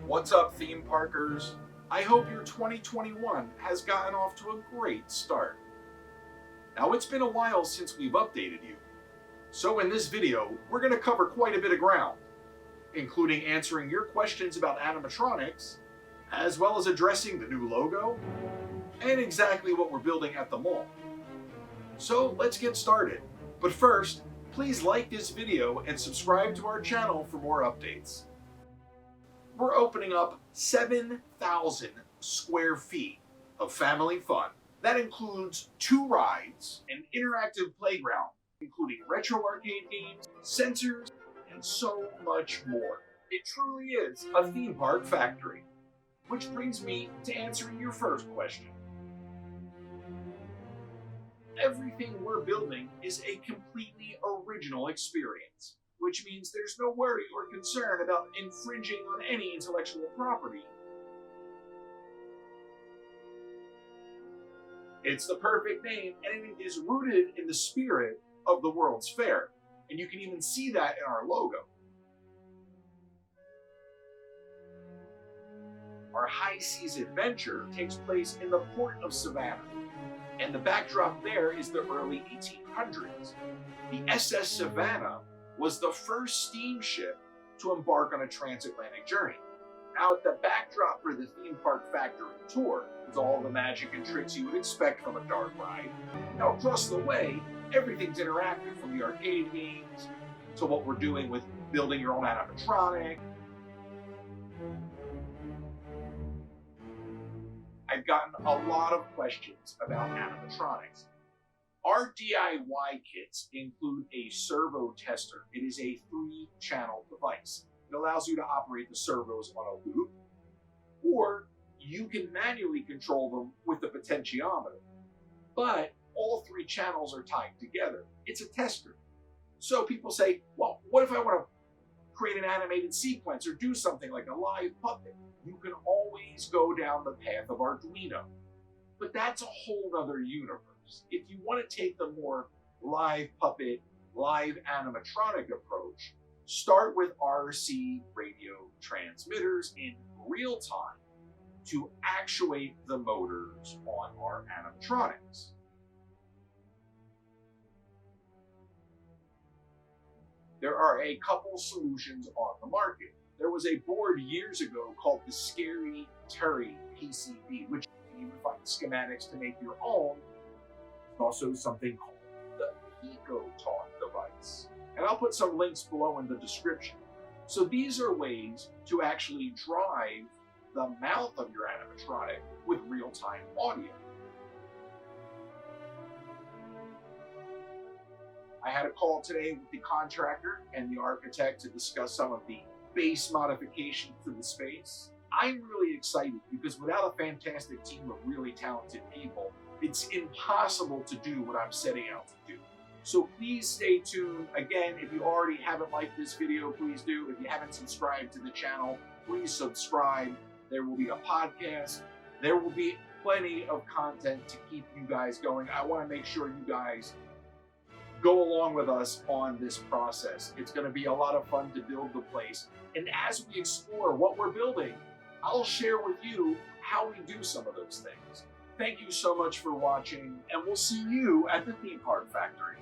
What's up, theme parkers? I hope your 2021 has gotten off to a great start. Now, it's been a while since we've updated you, so in this video, we're going to cover quite a bit of ground, including answering your questions about animatronics, as well as addressing the new logo, and exactly what we're building at the mall. So let's get started. But first, please like this video and subscribe to our channel for more updates. We're opening up 7,000 square feet of family fun. That includes 2 rides, an interactive playground, including retro arcade games, sensors, and so much more. It truly is a theme park factory. Which brings me to answering your first question. Everything we're building is a completely original experience, which means there's no worry or concern about infringing on any intellectual property. It's the perfect name, and it is rooted in the spirit of the World's Fair, and you can even see that in our logo. Our high seas adventure takes place in the port of Savannah, and the backdrop there is the early 1800s. The SS Savannah was the first steamship to embark on a transatlantic journey. Now, the backdrop for the theme park factory tour is all the magic and tricks you would expect from a dark ride. Now, across the way, everything's interactive, from the arcade games to what we're doing with building your own animatronic. I've gotten a lot of questions about animatronics. Our DIY kits include a Servo Tester. It is a 3-channel device. It allows you to operate the servos on a loop, or you can manually control them with the potentiometer. But all 3 channels are tied together. It's a tester. So people say, well, what if I want to create an animated sequence or do something like a live puppet? You can always go down the path of Arduino. But that's a whole other universe. If you want to take the more live puppet, live animatronic approach, start with RC radio transmitters in real time to actuate the motors on our animatronics. There are a couple solutions on the market. There was a board years ago called the Scary Terry PCB, which you can even find schematics to make your own. There's also something called the PicoTalk device. And I'll put some links below in the description. So these are ways to actually drive the mouth of your animatronic with real-time audio. I had a call today with the contractor and the architect to discuss some of the base modifications to the space. I'm really excited because without a fantastic team of really talented people, it's impossible to do what I'm setting out to do. So please stay tuned. Again, if you already haven't liked this video, please do. If you haven't subscribed to the channel, please subscribe. There will be a podcast. There will be plenty of content to keep you guys going. I want to make sure you guys go along with us on this process. It's going to be a lot of fun to build the place. And as we explore what we're building, I'll share with you how we do some of those things. Thank you so much for watching, and we'll see you at the theme park factory.